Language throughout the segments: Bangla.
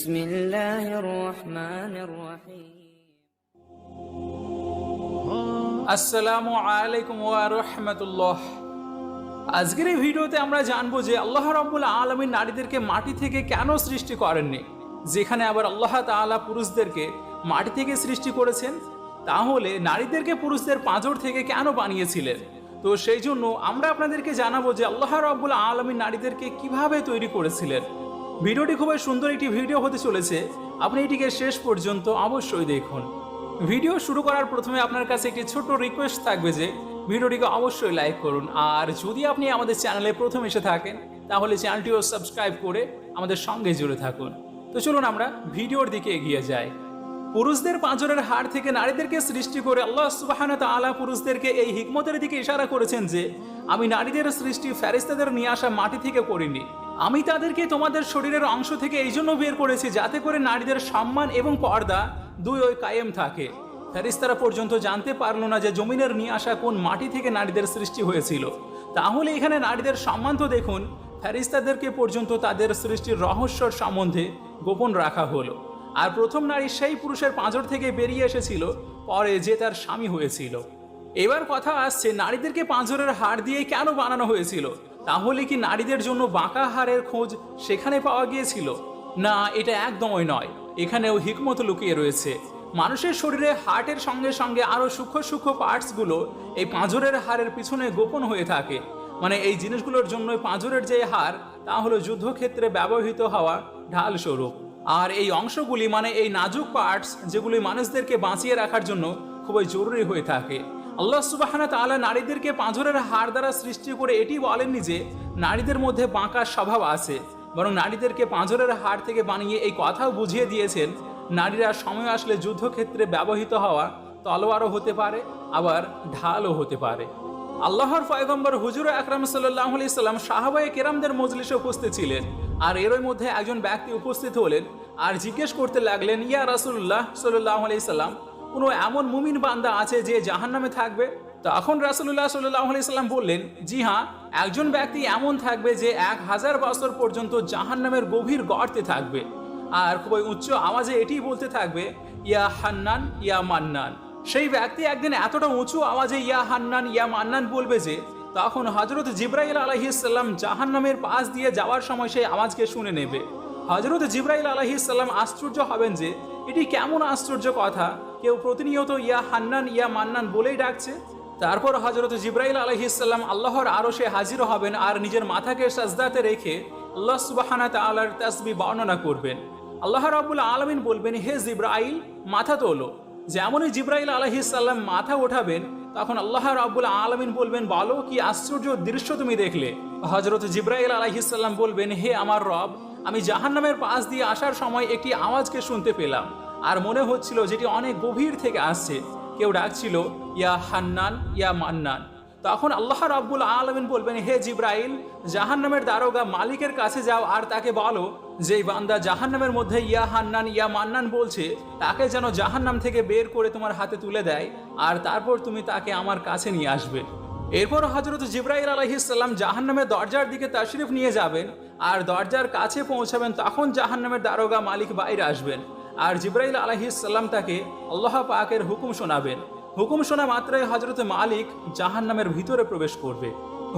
بسم الله الرحمن الرحيم আসসালামু আলাইকুম ওয়া রাহমাতুল্লাহ। আজকের এই ভিডিওতে আমরা জানবো যে আল্লাহ রাব্বুল আলামিন নারীদেরকে মাটি থেকে কেন সৃষ্টি করেননি, যেখানে আবার আল্লাহ তাআলা পুরুষদেরকে মাটি থেকে সৃষ্টি করেছেন। তাহলে নারীদেরকে পুরুষদের পাঁজর থেকে কেন বানিয়েছিলেন? তো সেই জন্য আমরা আপনাদেরকে জানাবো যে আল্লাহ রাব্বুল আলামিন নারীদেরকে কিভাবে তৈরি করেছিলেন। ভিডিওটি খুবই সুন্দর একটি ভিডিও হতে চলেছে, আপনি এটিকে শেষ পর্যন্ত অবশ্যই দেখুন। ভিডিও শুরু করার প্রথমে আপনার কাছে একটি ছোট্ট রিকোয়েস্ট থাকবে যে ভিডিওটিকে অবশ্যই লাইক করুন, আর যদি আপনি আমাদের চ্যানেলে প্রথম এসে থাকেন তাহলে চ্যানেলটিও সাবস্ক্রাইব করে আমাদের সঙ্গে জুড়ে থাকুন। তো চলুন আমরা ভিডিওর দিকে এগিয়ে যাই। পুরুষদের পাঁজরের হাড় থেকে নারীদেরকে সৃষ্টি করে আল্লাহ সুবহানাহু ওয়া তাআলা পুরুষদেরকে এই হিকমতের দিকে ইশারা করেছেন যে আমি নারীদের সৃষ্টি ফেরেশতাদের নিয়ে আসা মাটি থেকে করিনি, আমি তাদেরকে তোমাদের শরীরের অংশ থেকে এই জন্য বের করেছি যাতে করে নারীদের সম্মান এবং পর্দা দুই ওই কায়েম থাকে। ফেরেশতারা পর্যন্ত জানতে পারলো না যে জমিনের নিয়ে আসা কোন মাটি থেকে নারীদের সৃষ্টি হয়েছিল। তাহলে এখানে নারীদের সম্মান তো দেখুন, ফেরেশতাদেরকে পর্যন্ত তাদের সৃষ্টির রহস্যর সম্বন্ধে গোপন রাখা হলো। আর প্রথম নারী সেই পুরুষের পাঁজর থেকে বেরিয়ে এসেছিল পরে, যে তার স্বামী হয়েছিল। এবার কথা আসছে নারীদেরকে পাঁজরের হাড় দিয়ে কেন বানানো হয়েছিল? তাহলে কি নারীদের জন্য বাঁকা হাড়ের খোঁজ সেখানে পাওয়া গিয়েছিল? না, এটা একদমই নয়। এখানেও হিকমত লুকিয়ে রয়েছে। মানুষের শরীরে হার্টের সঙ্গে সঙ্গে আরো সূক্ষ্ম সূক্ষ্ম পার্টসগুলো এই পাঁজরের হাড়ের পিছনে গোপন হয়ে থাকে। মানে এই জিনিসগুলোর জন্য পাঁজরের যে হাড়, তা হলো যুদ্ধক্ষেত্রে ব্যবহৃত হওয়া ঢাল স্বরূপ। আর এই অংশগুলি মানে এই নাজুক পার্টস, যেগুলি মানুষদেরকে বাঁচিয়ে রাখার জন্য খুবই জরুরি হয়ে থাকে। আল্লাহ সুবহানাহু ওয়া তাআলা নারীদেরকে পাঁজরের হাড় দ্বারা সৃষ্টি করে এটি বলেননি যে নারীদের মধ্যে বাঁকা স্বভাব আছে, বরং নারীদেরকে পাঁজরের হাড় থেকে বানিয়ে এই কথাও বুঝিয়ে দিয়েছেন নারীরা সময় আসলে যুদ্ধক্ষেত্রে ব্যবহৃত হওয়া তলোয়ারও হতে পারে, আবার ঢালও হতে পারে। আল্লাহর পয়গম্বর হুজুর আকরাম সাল্লাল্লাহু আলাইহি সাল্লাম সাহাবায়ে কেরামদের মজলিসে উপস্থিত ছিলেন। আর এরই মধ্যে একজন ব্যক্তি উপস্থিত হলেন আর জিজ্ঞেস করতে লাগলেন, ইয়া রাসূলুল্লাহ সাল্লাল্লাহু আলাইহি সাল্লাম, কোনো এমন মুমিন বান্দা আছে যে জাহান্নামে থাকবে? তখন রাসূলুল্লাহ সাল্লাল্লাহু আলাইহি সাল্লাম বললেন, জি হ্যাঁ, একজন ব্যক্তি এমন থাকবে যে 1000 বছর পর্যন্ত জাহান্নামের গভীর গর্তে থাকবে, আর খুবই উচ্চ আওয়াজে এটি বলতে থাকবে, ইয়া হান্নান ইয়া মান্নান। সেই ব্যক্তি একদিন এতটা উঁচু আওয়াজে ইয়া হান্নান ইয়া মান্নান বলবে যে তখন হযরত জিবরাইল আলাইহিস সালাম জাহান্নামের পাশ দিয়ে যাওয়ার সময় সেই আওয়াজকে শুনে নেবে। হযরত জিবরাইল আলাইহিস সালাম আশ্চর্য হবেন যে এটি কেমন আশ্চর্য কথা, কেউ প্রতিনিয়ত ইয়া হান্নান ইয়া মান্নান বলেই ডাকছে। তারপর হযরত জিবরাইল আলাইহিস সালাম আল্লাহর আরশে হাজির হবেন আর নিজের মাথাকে সাজদাতে রেখে আল্লাহ সুবহানাহু ওয়া তাআলার তাসবিহ বর্ণনা করবেন। আল্লাহ রাব্বুল আলামিন বলবেন, হে জিবরাইল, মাথা তোলো। যেমনই জিবরাইল আলাইহিস সালাম মাথা ওঠাবেন, তখন আল্লাহ রাব্বুল আলামিন বলবেন, বলো কি আশ্চর্য দৃশ্য তুমি দেখলে? হযরত জিবরাইল আলাইহিস সালাম বলবেন, হে আমার রব, আমি জাহান্নামের পাশ দিয়ে আসার সময় একটি আওয়াজকে শুনতে পেলাম, আর মনে হচ্ছিল যেটি অনেক গভীর থেকে আসছে। কেউ ডাকছিল ইয়া হান্নান ইয়া মান্নান। তখন আল্লাহ রাব্বুল আলামিন বলবেন, হে জিবরাইল, জাহান্নামের দারোগা মালিকের কাছে যাও আর তাকে বলো যেই বান্দা জাহান্নামের মধ্যে ইয়া হান্নান ইয়া মান্নান বলছে তাকে যেন জাহান্নাম থেকে বের করে তোমার হাতে তুলে দেয়, আর তারপর তুমি তাকে আমার কাছে নিয়ে আসবে। এরপর হযরত জিবরাইল আলাইহিস সালাম জাহান্নামের দরজার দিকে তাশরিফ নিয়ে যাবেন আর দরজার কাছে পৌঁছাবেন। তখন জাহান্নামের দারোগা মালিক বাইরে আসবেন আর জিবরাইল আলাইহিস সালাম তাকে আল্লাহ পাকের হুকুম শোনাবেন। হুকুম শোনা মাত্রই হযরত মালিক জাহান্নামের ভিতরে প্রবেশ করবে।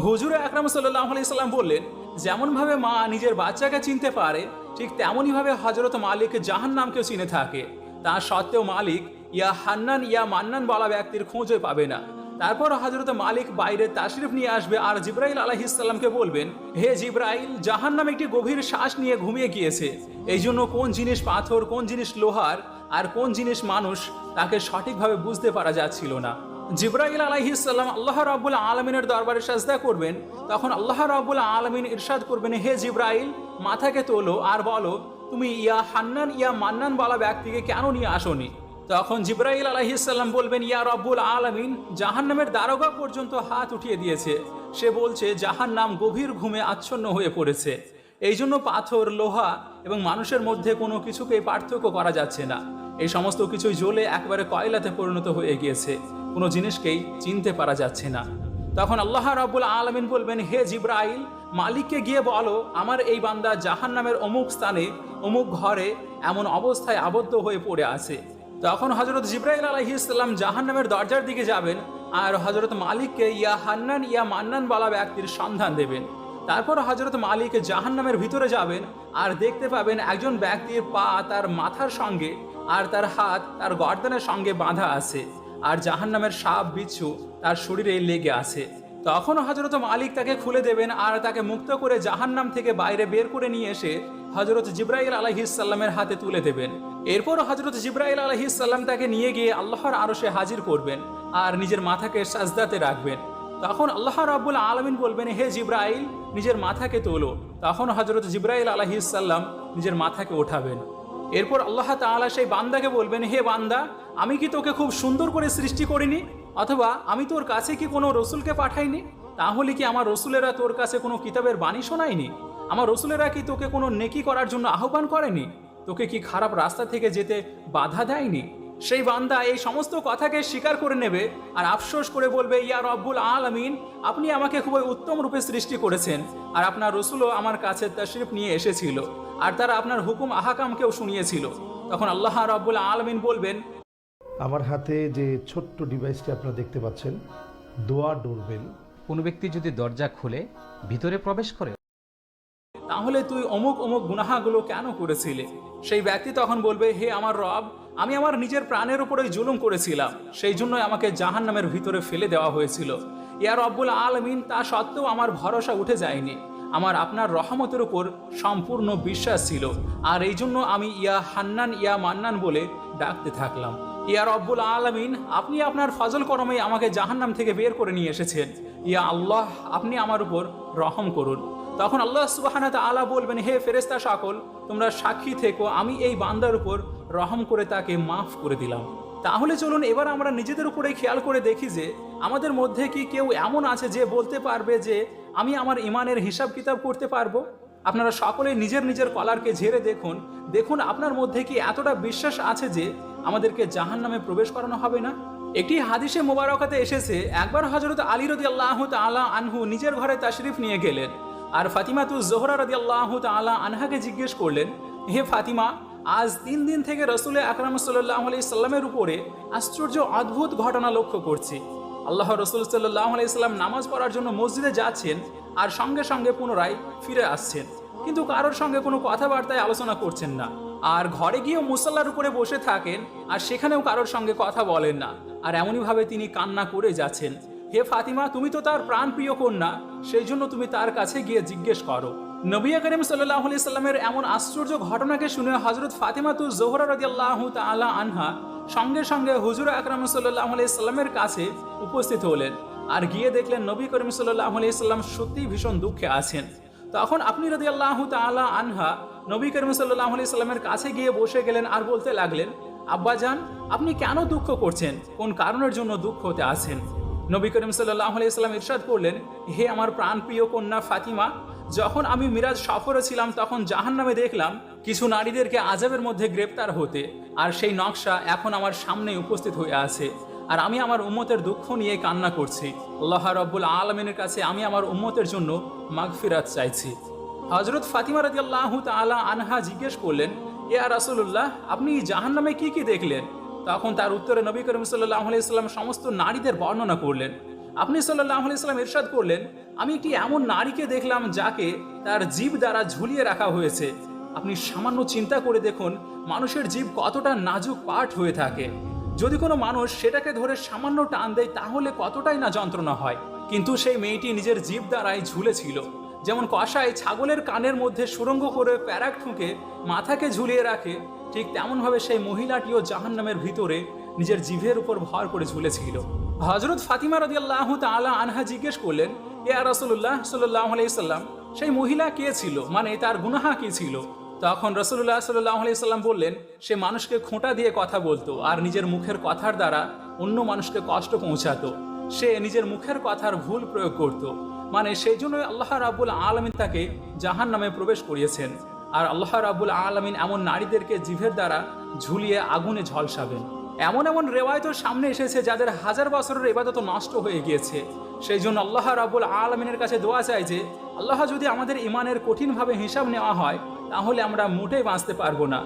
হুজুর আকরাম সাল্লাল্লাহু আলাইহি সাল্লাম বললেন, যেমন ভাবে মা নিজের বাচ্চাকে চিনতে পারে, ঠিক তেমনই ভাবে হযরত মালিক জাহান্নামকেও চিনে থাকে। তা সত্ত্বেও মালিক ইয়া হান্নান ইয়া মান্নান বলা ব্যক্তির খোঁজে পাবে না। তারপর হযরত মালিক বাইরে তাশরিফ নিয়ে আসবে আর জিবরাইল আলাইহিস সালামকে বলবেন, হে জিবরাইল, জাহান্নাম একটি গভীর শ্বাস নিয়ে ঘুমিয়ে গিয়েছে। এই জন্য কোন জিনিস পাথর, কোন জিনিস লোহার আর কোন জিনিস মানুষ, তাকে সঠিকভাবে বুঝতে পারা যাচ্ছিল না। জিবরাইল আলাইহিস সালাম আল্লাহ রাব্বুল আলামিনের দরবারে সাজদা করবেন। তখন আল্লাহ রাব্বুল আলামিন ইরশাদ করবেন, হে জিবরাইল, মাথাকে তোলো আর বলো তুমি ইয়া হান্নান ইয়া মান্নান বলা ব্যক্তিকে কেন নিয়ে আসোনি? তখন জিবরাইল আলাইহিস সালাম বলবেন, ইয়া রব্বুল আলামিন, জাহান্নামের দারোগা পর্যন্ত হাত উঠিয়ে দিয়েছে। সে বলছে জাহান্নাম গভীর ঘুমে আচ্ছন্ন হয়ে পড়েছে। এই জন্য পাথর, লোহা এবং মানুষের মধ্যে কোনো কিছুকে পার্থক্য করা যাচ্ছে না। এই সমস্ত কিছুই জ্বলে একবারে কয়লাতে পরিণত হয়ে গিয়েছে, কোনো জিনিসকেই চিনতে পারা যাচ্ছে না। তখন আল্লাহ রাব্বুল আলামিন বলবেন, হে জিবরাইল, মালিককে গিয়ে বলো আমার এই বান্দা জাহান্নামের অমুক স্থানে অমুক ঘরে এমন অবস্থায় আবদ্ধ হয়ে পড়ে আছে। তখন হযরত জিবরাইল আলাইহিস সালাম জাহান্নামের দরজার দিকে যাবেন আর হযরত মালিককে ইয়া হান্নান ইয়া মান্নান বলা ব্যক্তির সন্ধান দেবেন। তারপর হযরত মালিক জাহান্নামের ভিতরে যাবেন আর দেখতে পাবেন একজন ব্যক্তির পা তার মাথার সঙ্গে আর তার হাত তার গর্দানের সঙ্গে বাঁধা আছে, আর জাহান্নামের সাপ বিচ্ছু তার শরীরে লেগে আছে। তখন হযরত মালিক তাকে খুলে দেবেন আর তাকে মুক্ত করে জাহান্নাম থেকে বাইরে বের করে নিয়ে এসে হযরত জিবরাইল আলাইহিস সালামের হাতে তুলে দেবেন। এরপর হযরত জিবরাইল আলাইহিস সালাম তাকে নিয়ে গিয়ে আল্লাহর আরশে হাজির করবেন আর নিজের মাথাকে সাজদাতে রাখবেন। তখন আল্লাহ রাব্বুল আলামিন বলবেন, হে জিবরাইল, নিজের মাথাকে তোলো। তখন হযরত জিবরাইল আলাইহিস সালাম নিজের মাথাকে ওঠাবেন। এরপর আল্লাহ তাআলা সেই বান্দাকে বলবেন, হে বান্দা, আমি কি তোকে খুব সুন্দর করে সৃষ্টি করিনি? অথবা আমি তোর কাছে কি কোনো রসুলকে পাঠাইনি? তাহলে কি আমার রসুলেরা তোর কাছে কোনো কিতাবের বাণী শোনায়নি? আমার রসুলেরা কি তোকে কোনো নেকি করার জন্য আহ্বান করেনি? তোকে কি খারাপ রাস্তা থেকে যেতে বাধা দেয়নি? সেই বান্দা এই সমস্ত কথাকে স্বীকার করে নেবে আর আফসোস করে বলবে, ইয়া রব্বুল আলামিন, আপনি আমাকে খুবই উত্তম রূপে সৃষ্টি করেছেন আর আপনার রসুলও আমার কাছে তাশরিফ নিয়ে এসেছিল আর তারা আপনার হুকুম আহকামকেও শুনিয়েছিল। তখন আল্লাহ রব্বুল আলামিন বলবেন, আমার হাতে যে ছোট্ট ডিভাইসটি আপনারা দেখতে পাচ্ছেন, দোয়া ডোরবেল, কোনো ব্যক্তি যদি দরজা খুলে ভিতরে প্রবেশ করে, তাহলে তুই অমুক অমুক গুনাহাগুলো কেন করেছিলে? সেই ব্যক্তি তখন বলবে, হে আমার রব, আমি আমার নিজের প্রাণের উপরেই জুলুম করেছিলাম, সেই জন্যই আমাকে জাহান্নামের ভিতরে ফেলে দেওয়া হয়েছিল। ইয়া রব্বুল আলামিন, তা সত্ত্বেও আমার ভরসা উঠে যায়নি। আমার আপনার রহমতের উপর সম্পূর্ণ বিশ্বাস ছিল আর এই জন্য আমি ইয়া হান্নান ইয়া মান্নান বলে ডাকতে থাকলাম। ইয়া রব্বুল আলামিন, আপনি আপনার ফজল করমে আমাকে জাহান্নাম থেকে বের করে নিয়ে এসেছেন। ইয়া আল্লাহ, আপনি আমার উপর রহম করুন। তখন আল্লাহ সুবহানাহু ওয়া তাআলা বলবেন, হে ফেরেশতা সকল, তোমরা সাক্ষী থেকো, আমি এই বান্দার উপর রহম করে তাকে মাফ করে দিলাম। তাহলে চলুন এবার আমরা নিজেদের উপরে খেয়াল করে দেখি যে আমাদের মধ্যে কি কেউ এমন আছে যে বলতে পারবে যে আমি আমার ইমানের হিসাব কিতাব করতে পারবো? আপনারা সকলে নিজের নিজের কলারকে ঝেড়ে দেখুন, দেখুন আপনার মধ্যে কি এতটা বিশ্বাস আছে যে আমাদেরকে জাহান্নামে প্রবেশ করানো হবে না? একটি হাদিসে মোবারকাতে এসেছে, একবার হযরত আলী রাদিয়াল্লাহু তাআলা আনহু নিজের ঘরে তাশরিফ নিয়ে গেলেন আর ফাতিমাতুজ জোহরা রাদিয়াল্লাহু তাআলা আনহাকে জিজ্ঞেস করলেন, হে ফাতিমা, আজ 3 দিন থেকে রাসূল আকরাম সাল্লাল্লাহু আলাইহি সাল্লামের উপরে আশ্চর্য অদ্ভুত ঘটনা লক্ষ্য করছি। আল্লাহ রাসূল সাল্লাল্লাহু আলাইহি সাল্লাম নামাজ পড়ার জন্য মসজিদে যাচ্ছেন আর সঙ্গে সঙ্গে পুনরায় ফিরে আসছেন, কিন্তু কারোর সঙ্গে কোনো কথাবার্তায় আলোচনা করছেন না। আর ঘরে গিয়েও মুসাল্লার উপরে বসে থাকেন আর সেখানেও কারোর সঙ্গে কথা বলেন না, আর এমনইভাবে তিনি কান্না করে যাচ্ছেন। হে ফাতিমা, তুমি তো তার প্রাণ প্রিয় কন্যা, সেই জন্য তুমি তার কাছে গিয়ে জিজ্ঞেস করো। নবী করিম সাল্লাল্লাহু আলাইহি সাল্লামের এমন আশ্চর্য ঘটনাকে শুনে হযরত ফাতিমাতুজ জোহরা রাদিয়াল্লাহু তাআলা আনহা সঙ্গে সঙ্গে হুজুর আকরাম সাল্লাল্লাহু আলাইহি সাল্লামের কাছে উপস্থিত হলেন আর গিয়ে দেখলেন নবী করিম সাল্লাল্লাহু আলাইহি সাল্লাম সত্যিই ভীষণ দুঃখে আছেন। তখন আপনি রাদিয়াল্লাহু তাআলা আনহা নবী করিম সাল্লাল্লাহু আলাইহি সাল্লামের কাছে গিয়ে বসে গেলেন আর বলতে লাগলেন, আব্বাজান, আপনি কেন দুঃখ করছেন? কোন কারণের জন্য দুঃখ হতে আছেন? নবী করিম সাল্লাল্লাহু আলাইহি সাল্লাম ইরশাদ করলেন, হে আমার প্রাণপ্রিয় কন্যা ফাতিমা, যখন আমি মিরাজ সফরে ছিলাম তখন জাহান্নামে দেখলাম কিছু নারীদেরকে আযাবের মধ্যে গ্রেপ্তার হতে, আর সেই নকশা এখন আমার সামনে উপস্থিত হয়ে আছে আর আমি আমার উম্মতের দুঃখ নিয়ে কান্না করছি। আল্লাহ রাব্বুল আলামিনের কাছে আমি আমার উম্মতের জন্য মাগফিরাত চাইছি। হযরত ফাতিমা রাদিয়াল্লাহু তাআলা আনহা জিজ্ঞেস করলেন, ইয়া রাসূলুল্লাহ, আপনি জাহান্নামে কি কি দেখলেন? তখন তার উত্তরে নবী করিম সাল্লাল্লাহু আলাইহি সাল্লাম সমস্ত নারীদের বর্ণনা করলেন। আপনি সাল্লাল্লাহু আলাইহি সাল্লাম ইরশাদ করলেন, আমি একটি এমন নারীকে দেখলাম যাকে তার জিভ দ্বারা ঝুলিয়ে রাখা হয়েছে। আপনি সামান্য চিন্তা করে দেখুন মানুষের জিভ কতটা নাজুক পার্ট হয়ে থাকে। যদি কোনো মানুষ সেটাকে ধরে সামান্য টান দেয় তাহলে কতটাই না যন্ত্রণা হয়, কিন্তু সেই মেয়েটি নিজের জিভ দ্বারাই ঝুলেছিল। যেমন কসাই ছাগলের কানের মধ্যে সুরঙ্গ করে প্যারাক ঠুকে মাথাকে ঝুলিয়ে রাখে, ঠিক তেমনভাবে সেই মহিলাটিও জাহান্নামের ভিতরে নিজের জিভের উপর ভর করে ঝুলেছিল। হযরত ফাতিমা রাদিয়াল্লাহু তাআলা আনহা জিজ্ঞেস করলেন, ইয়া রাসূলুল্লাহ সাল্লাল্লাহু আলাইহি সাল্লাম, সেই মহিলা কে ছিল, মানে তার গুনাহ কি ছিল? তখন রাসূলুল্লাহ সাল্লাল্লাহু আলাইহি সাল্লাম বললেন, সে মানুষকে খোঁটা দিয়ে কথা বলতো আর নিজের মুখের কথার দ্বারা অন্য মানুষকে কষ্ট পৌঁছাতো। সে নিজের মুখের কথার ভুল প্রয়োগ করত, মানে সেই জন্যই আল্লাহ রাব্বুল আলামিন তাকে জাহান্নামে প্রবেশ করিয়েছেন। আর আল্লাহ রাব্বুল আলামিন এমন নারীদেরকে জিভের দ্বারা ঝুলিয়ে আগুনে ঝলসাবেন। এমন এমন রেওয়ায়তের সামনে এসেছে যাদের 1000 বছরের ইবাদত নষ্ট হয়ে গিয়েছে। সেই জন্য আল্লাহ রাব্বুল আলামিনের কাছে দোয়া চাই যে আল্লাহ যদি আমাদের ইমানের কঠিনভাবে হিসাব নেওয়া হয় তাহলে আমরা মোটেই বাঁচতে পারবো না।